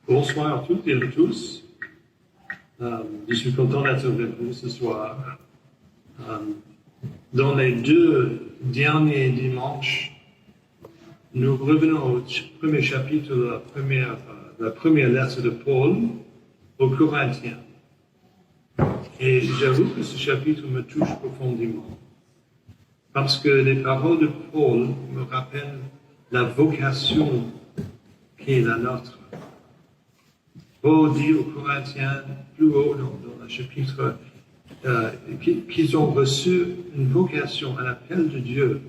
Bonsoir à toutes et à tous. Je suis content d'être avec vous ce soir. Dans les deux derniers dimanches, nous revenons au premier chapitre de la première lettre de Paul aux Corinthiens. Et j'avoue que ce chapitre me touche profondément, parce que les paroles de Paul me rappellent la vocation qui est la nôtre. Paul dit aux Corinthiens, plus haut dans le chapitre, qu'ils ont reçu une vocation, un appel de Dieu,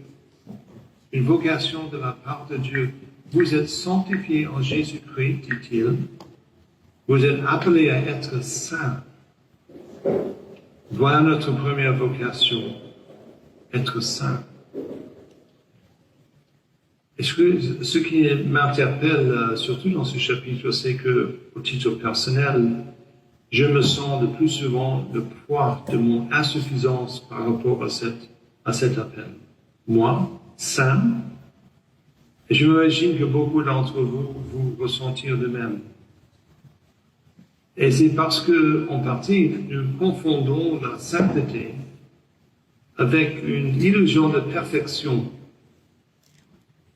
une vocation de la part de Dieu. Vous êtes sanctifiés en Jésus-Christ, dit-il. Vous êtes appelés à être saints. Voilà notre première vocation, être saints. Et ce qui m'interpelle surtout dans ce chapitre, c'est que, au titre personnel, je me sens le plus souvent le poids de mon insuffisance par rapport à cet appel. Moi, saint, et je m'imagine que beaucoup d'entre vous ressentir de même. Et c'est parce que, en partie, nous confondons la sainteté avec une illusion de perfection.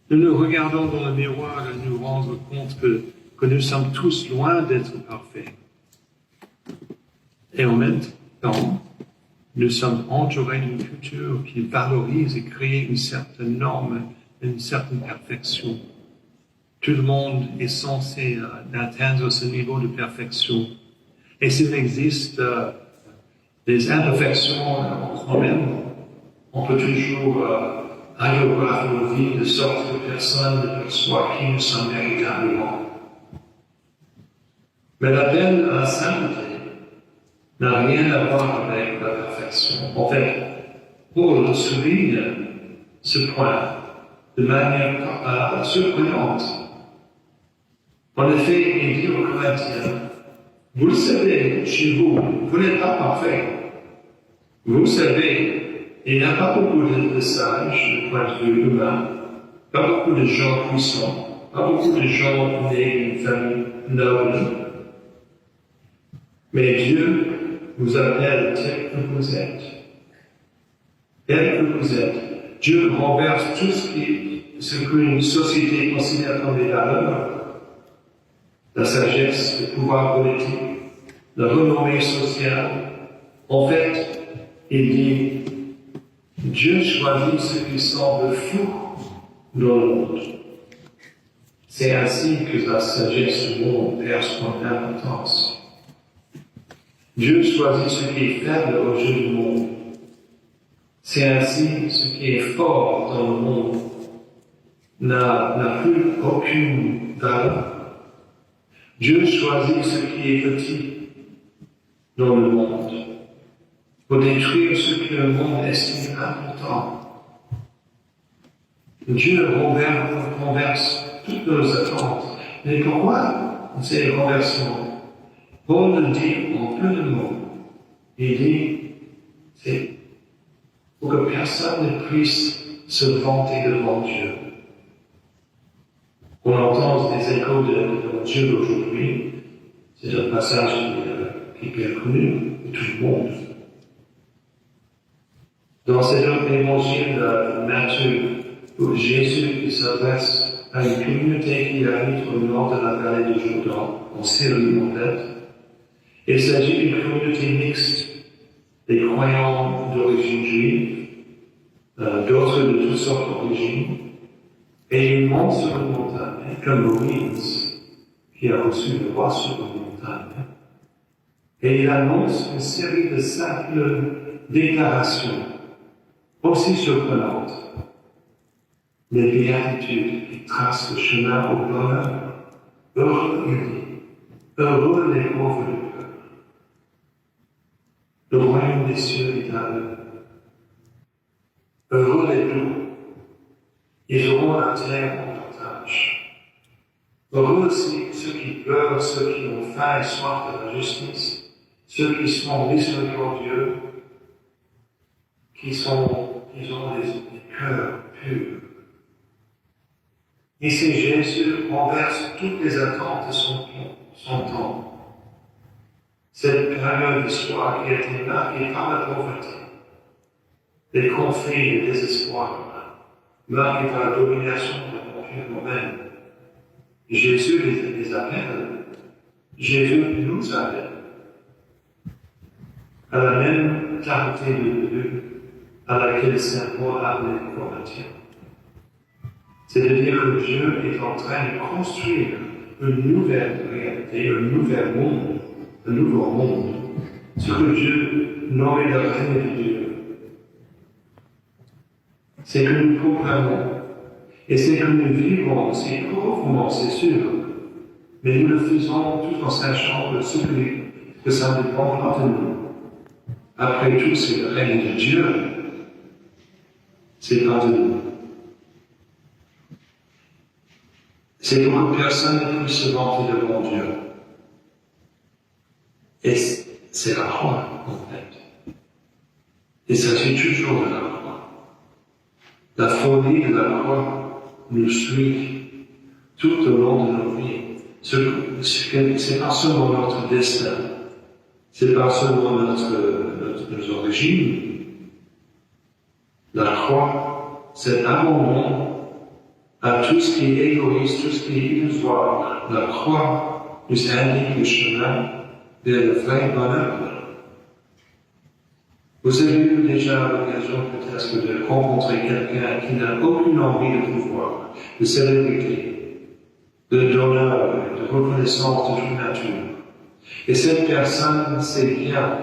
Nous nous regardons dans le miroir et nous rendre compte que nous sommes tous loin d'être parfaits. Et en même temps, nous sommes entourés d'une culture qui valorise et crée une certaine norme, une certaine perfection. Tout le monde est censé atteindre ce niveau de perfection. Et s'il existe des imperfections en nous-mêmes, on peut toujours radiographier nos vies de sorte que personne ne perçoit qui nous sommes véritablement. Mais l'appel à la sainteté n'a rien à voir avec la perfection. En fait, Paul souligne ce point de manière surprenante. En effet, il dit aux Corinthiens, vous le savez, chez vous, vous n'êtes pas parfait. Vous le savez, il n'y a pas beaucoup de sages, du point de vue humain, pas beaucoup de gens puissants, pas beaucoup de gens nés d'une famille noble. Mais Dieu vous appelle tel que vous êtes. Tel que vous êtes. Dieu renverse tout ce qu'une société considère comme des valeurs. La sagesse, le pouvoir politique, la renommée sociale. En fait, il dit, Dieu choisit ceux qui semblent fous dans le monde. C'est ainsi que la sagesse du monde perd son importance. Dieu choisit ce qui est faible au jeu du monde. C'est ainsi ce qui est fort dans le monde n'a plus aucune valeur. Dieu choisit ce qui est petit dans le monde pour détruire ce que le monde estime important. Dieu renverse toutes nos attentes. Mais pourquoi ces renversements? Paul le dit en peu de mots. Il dit, c'est pour que personne ne puisse se vanter devant Dieu. On entend des échos de Dieu aujourd'hui. C'est un passage qui est bien connu de tout le monde. Dans cet autre évangile de Matthieu, où Jésus s'adresse à une communauté qui habite au nord de la vallée de Jourdain, en Syrie en fait, il s'agit d'une communauté mixte, des croyants d'origine juive, d'autres de toutes sortes d'origines, et il monte sur une montagne, comme Moïse, qui a reçu le roi sur une montagne, et il annonce une série de simples déclarations, aussi surprenantes. Les béatitudes qui tracent le chemin au bonheur. Heureux, il dit, heureux les pauvres de cœur. Le royaume des cieux est à eux. Heureux les doux, ils auront la terre en partage. Heureux aussi ceux qui pleurent, ceux qui ont faim et soif de la justice, ceux qui sont miséricordieux, qui ont des cœurs purs. Ici, Jésus renverse toutes les attentes de son temps. Cette période d'histoire qui a été marquée par la pauvreté, les conflits et le désespoir, marqués par la domination de l'Empire romain. Jésus les appelle, Jésus nous appelle à la même clarté de Dieu à laquelle Saint Paul a appelé les Corinthiens. C'est-à-dire que Dieu est en train de construire une nouvelle réalité, un nouveau monde, ce que Dieu nommait le règne de Dieu. C'est que nous comprenons, et c'est que nous vivons aussi pauvrement, c'est sûr, mais nous le faisons tout en sachant que ça dépend pas de nous. Après tout, c'est le règne de Dieu, c'est pas de nous. C'est pour que personne ne puisse se vanter devant Dieu. Et c'est la croix, en fait. Et ça suit toujours de la croix. La folie de la croix nous suit tout au long de nos vies. C'est pas seulement notre destin, c'est pas seulement nos origines. La croix, c'est abandon à tout ce qui est égoïste, tout ce qui est illusoire. La croix nous indique le chemin vers le vrai bonheur. Vous avez eu déjà l'occasion peut-être de rencontrer quelqu'un qui n'a aucune envie de pouvoir, de célébrité, d'honneur, de reconnaissance de toute nature. Et cette personne sait bien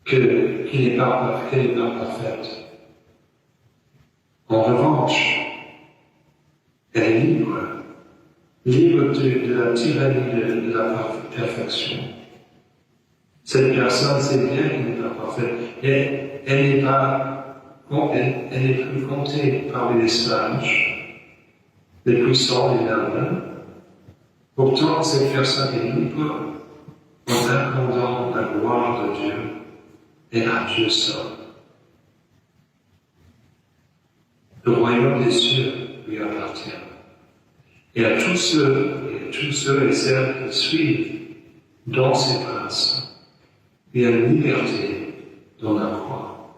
qu'elle n'est pas parfaite. En revanche, elle est libre de la tyrannie de la perfection. Cette personne sait bien qu'elle n'est pas parfaite, et elle n'est plus comptée parmi les sages, les puissants, les merveilleux. Pourtant, cette personne est libre en accordant la gloire de Dieu et à Dieu seul. Le royaume des cieux lui appartient. Et à tous ceux et celles qui suivent dans ces traces, il y a une liberté dans la croix.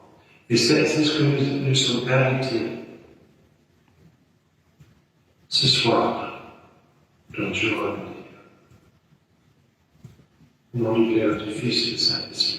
Et c'est ce que nous sommes invités ce soir dans Dieu. Au nom du Père, du Fils et du Saint-Esprit.